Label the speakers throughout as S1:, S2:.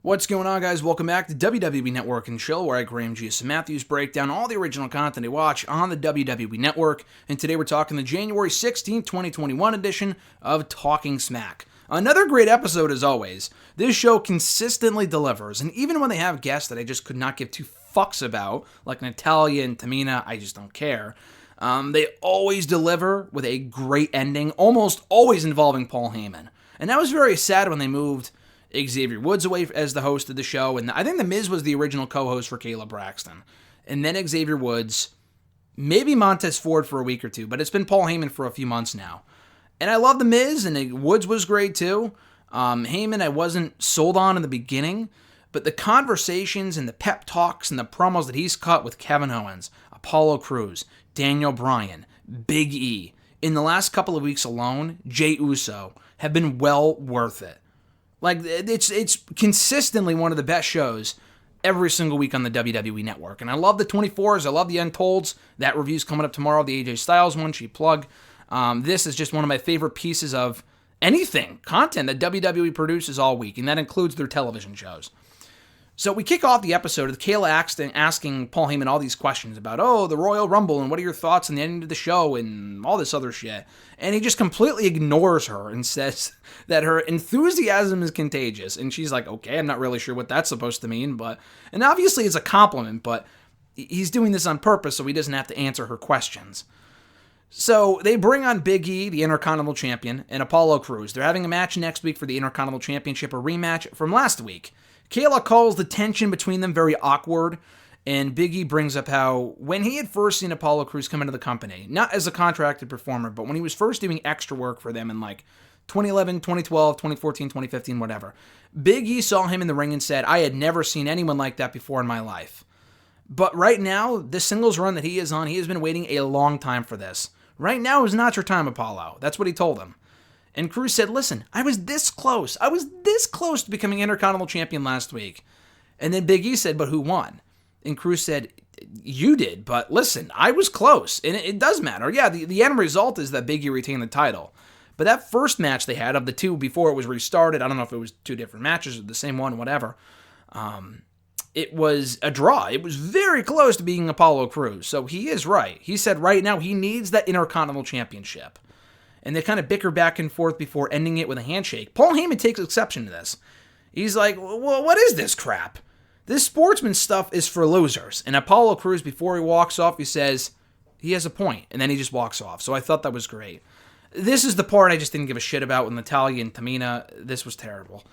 S1: What's going on, guys? Welcome back to WWE Network and Chill, where I, Graham G.S. Matthews, break down all the original content I watch on the WWE Network. And today we're talking the January 16th, 2021 edition of Talking Smack. Another great episode as always. This show consistently delivers, and even when they have guests that I just could not give two fucks about, like Natalya and Tamina, I just don't care. They always deliver with a great ending, almost always involving Paul Heyman. And that was very sad when they moved Xavier Woods away as the host of the show, and I think The Miz was the original co-host for Kayla Braxton. And then Xavier Woods, maybe Montez Ford for a week or two, but it's been Paul Heyman for a few months now. And I love The Miz, and Woods was great too. Heyman I wasn't sold on in the beginning, but the conversations and the pep talks and the promos that he's cut with Kevin Owens, Apollo Crews, Daniel Bryan, Big E, in the last couple of weeks alone, Jey Uso, have been well worth it. Like, it's consistently one of the best shows every single week on the WWE Network. And I love the 24s. I love the Untolds. That review's coming up tomorrow, the AJ Styles one, cheap plug. This is just one of my favorite pieces of anything, content that WWE produces all week, and that includes their television shows. So we kick off the episode with Kayla asking Paul Heyman all these questions about, the Royal Rumble, and what are your thoughts on the end of the show, and all this other shit. And he just completely ignores her and says that her enthusiasm is contagious. And she's like, okay, I'm not really sure what that's supposed to mean, and obviously it's a compliment, but he's doing this on purpose so he doesn't have to answer her questions. So they bring on Big E, the Intercontinental Champion, and Apollo Crews. They're having a match next week for the Intercontinental Championship, a rematch from last week. Kayla calls the tension between them very awkward, and Big E brings up how when he had first seen Apollo Crews come into the company, not as a contracted performer, but when he was first doing extra work for them in like 2011, 2012, 2014, 2015, whatever, Big E saw him in the ring and said, I had never seen anyone like that before in my life. But right now, the singles run that he is on, he has been waiting a long time for this. Right now is not your time, Apollo. That's what he told him. And Crews said, listen, I was this close to becoming Intercontinental Champion last week. And then Big E said, but who won? And Crews said, you did, but listen, I was close. And it does matter. Yeah, the end result is that Big E retained the title. But that first match they had of the two before it was restarted, I don't know if it was two different matches or the same one, whatever. It was a draw. It was very close to being Apollo Crews. So he is right. He said right now he needs that Intercontinental Championship. And they kind of bicker back and forth before ending it with a handshake. Paul Heyman takes exception to this. He's like, well, what is this crap? This sportsman stuff is for losers. And Apollo Crews, before he walks off, he says, he has a point. And then he just walks off. So I thought that was great. This is the part I just didn't give a shit about with Natalya and Tamina. This was terrible.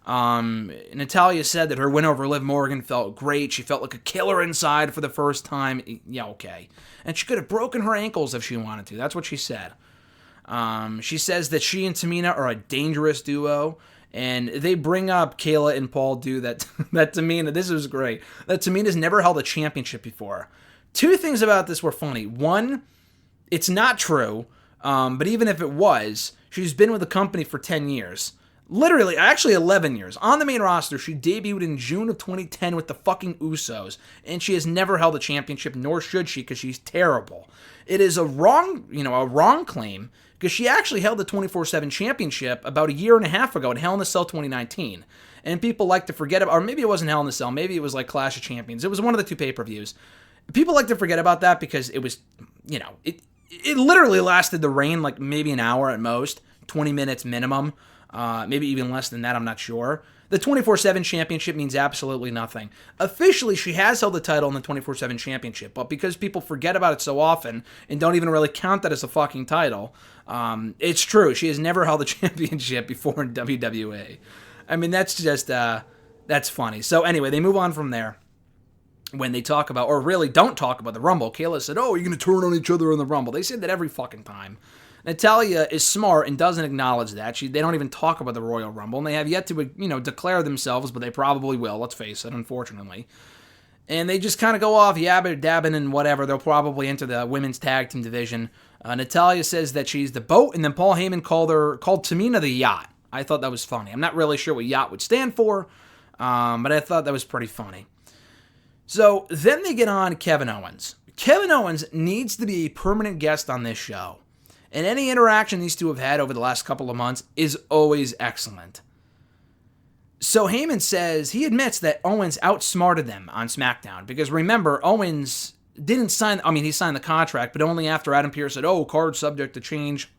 S1: Natalya said that her win over Liv Morgan felt great. She felt like a killer inside for the first time. Yeah, okay. And she could have broken her ankles if she wanted to. That's what she said. She says that she and Tamina are a dangerous duo, and they bring up Kayla and Paul do that Tamina, this is great, that Tamina's never held a championship before. Two things about this were funny. One, it's not true, but even if it was, she's been with the company for 10 years. Literally, actually 11 years. On the main roster, she debuted in June of 2010 with the fucking Usos, and she has never held a championship, nor should she, because she's terrible. It is a wrong claim, because she actually held the 24/7 championship about a year and a half ago at Hell in a Cell 2019. And people like to forget about, or maybe it wasn't Hell in a Cell, maybe it was like Clash of Champions. It was one of the two pay-per-views. People like to forget about that because it was, it literally lasted the reign like maybe an hour at most, 20 minutes minimum. Maybe even less than that, I'm not sure. The 24/7 championship means absolutely nothing. Officially, she has held the title in the 24/7 championship, but because people forget about it so often and don't even really count that as a fucking title, it's true. She has never held a championship before in WWE. I mean, that's just, that's funny. So anyway, they move on from there. When they talk about, or really don't talk about the Rumble, Kayla said, you're going to turn on each other in the Rumble. They say that every fucking time. Natalya is smart and doesn't acknowledge that. They don't even talk about the Royal Rumble, and they have yet to, declare themselves, but they probably will, let's face it, unfortunately. And they just kind of go off yabbing, dabbing, and whatever. They'll probably enter the women's tag team division. Natalya says that she's the boat, and then Paul Heyman called Tamina the yacht. I thought that was funny. I'm not really sure what yacht would stand for, but I thought that was pretty funny. So then they get on Kevin Owens. Kevin Owens needs to be a permanent guest on this show. And any interaction these two have had over the last couple of months is always excellent. So Heyman says he admits that Owens outsmarted them on SmackDown because remember, Owens didn't sign, he signed the contract, but only after Adam Pearce said, card subject to change,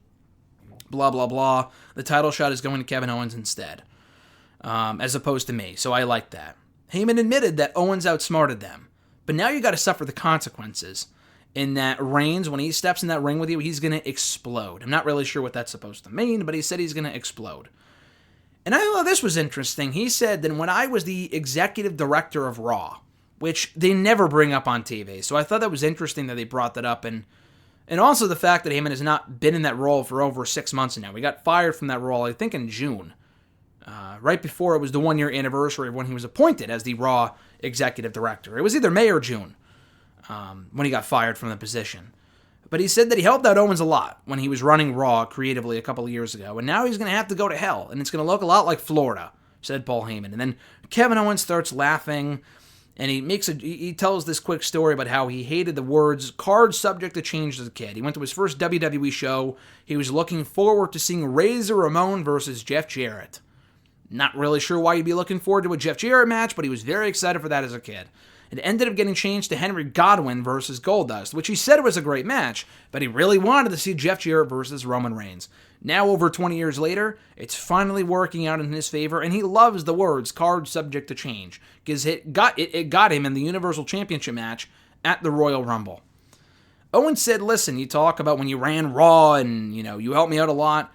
S1: blah, blah, blah. The title shot is going to Kevin Owens instead, as opposed to me. So I like that. Heyman admitted that Owens outsmarted them, but now you got to suffer the consequences. In that Reigns, when he steps in that ring with you, he's going to explode. I'm not really sure what that's supposed to mean, but he said he's going to explode. And I thought this was interesting. He said that when I was the executive director of Raw, which they never bring up on TV, so I thought that was interesting that they brought that up, and also the fact that Heyman has not been in that role for over 6 months now. We got fired from that role, I think, in June, right before it was the one-year anniversary of when he was appointed as the Raw executive director. It was either May or June when he got fired from the position. But he said that he helped out Owens a lot when he was running Raw creatively a couple of years ago, and now he's going to have to go to hell, and it's going to look a lot like Florida, said Paul Heyman. And then Kevin Owens starts laughing, and he tells this quick story about how he hated the words "card subject to change" as a kid. He went to his first WWE show. He was looking forward to seeing Razor Ramon versus Jeff Jarrett. Not really sure why you'd be looking forward to a Jeff Jarrett match, but he was very excited for that as a kid. It ended up getting changed to Henry Godwinn versus Goldust, which he said was a great match, but he really wanted to see Jeff Jarrett versus Roman Reigns. Now, over 20 years later, it's finally working out in his favor, and he loves the words "card subject to change," because it got him in the Universal Championship match at the Royal Rumble. Owens said, "Listen, you talk about when you ran Raw, and you helped me out a lot.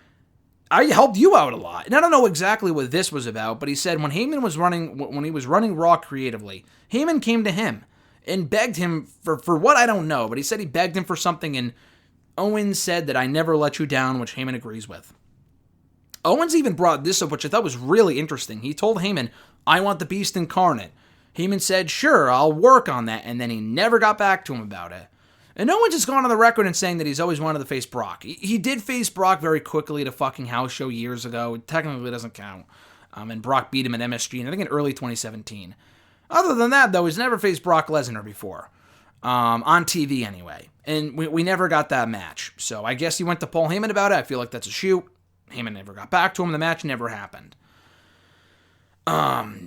S1: I helped you out a lot." And I don't know exactly what this was about, but he said when he was running Raw creatively, Heyman came to him and begged him for what I don't know, but he said he begged him for something, and Owens said that "I never let you down," which Heyman agrees with. Owens even brought this up, which I thought was really interesting. He told Heyman, "I want the Beast incarnate." Heyman said, "Sure, I'll work on that," and then he never got back to him about it. And Owens has gone on the record in saying that he's always wanted to face Brock. He did face Brock very quickly at a fucking house show years ago. It technically doesn't count. And Brock beat him at MSG, I think in early 2017. Other than that, though, he's never faced Brock Lesnar before. On TV, anyway. And we never got that match. So I guess he went to Paul Heyman about it. I feel like that's a shoot. Heyman never got back to him. The match never happened.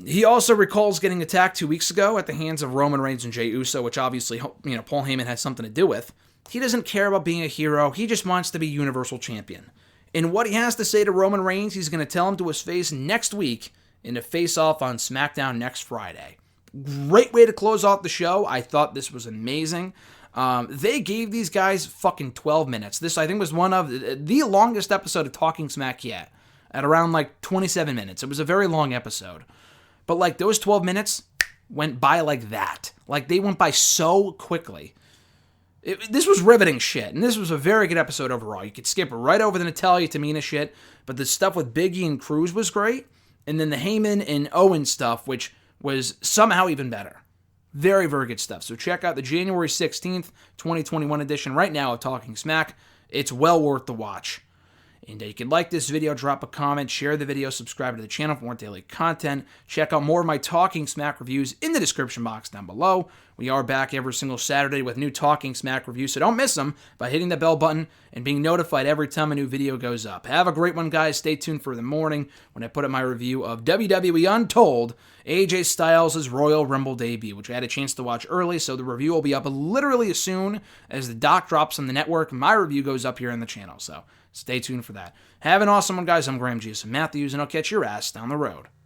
S1: He also recalls getting attacked 2 weeks ago at the hands of Roman Reigns and Jey Uso, which obviously, Paul Heyman has something to do with. He doesn't care about being a hero. He just wants to be Universal Champion. And what he has to say to Roman Reigns, he's going to tell him to his face next week in a face-off on SmackDown next Friday. Great way to close off the show. I thought this was amazing. They gave these guys fucking 12 minutes. This, I think, was one of the longest episode of Talking Smack yet. At around 27 minutes. It was a very long episode. But those 12 minutes went by like that. They went by so quickly. This was riveting shit. And this was a very good episode overall. You could skip right over the Natalya Tamina shit. But the stuff with Biggie and Cruz was great. And then the Heyman and Owen stuff, which was somehow even better. Very, very good stuff. So check out the January 16th, 2021 edition right now of Talking Smack. It's well worth the watch. And you can like this video, drop a comment, share the video, subscribe to the channel for more daily content. Check out more of my Talking Smack reviews in the description box down below. We are back every single Saturday with new Talking Smack reviews, so don't miss them by hitting the bell button and being notified every time a new video goes up. Have a great one, guys. Stay tuned for the morning when I put up my review of WWE Untold, AJ Styles' Royal Rumble debut, which I had a chance to watch early, so the review will be up literally as soon as the doc drops on the network. My review goes up here on the channel, so stay tuned for that. Have an awesome one, guys. I'm Graham G. Matthews, and I'll catch your ass down the road.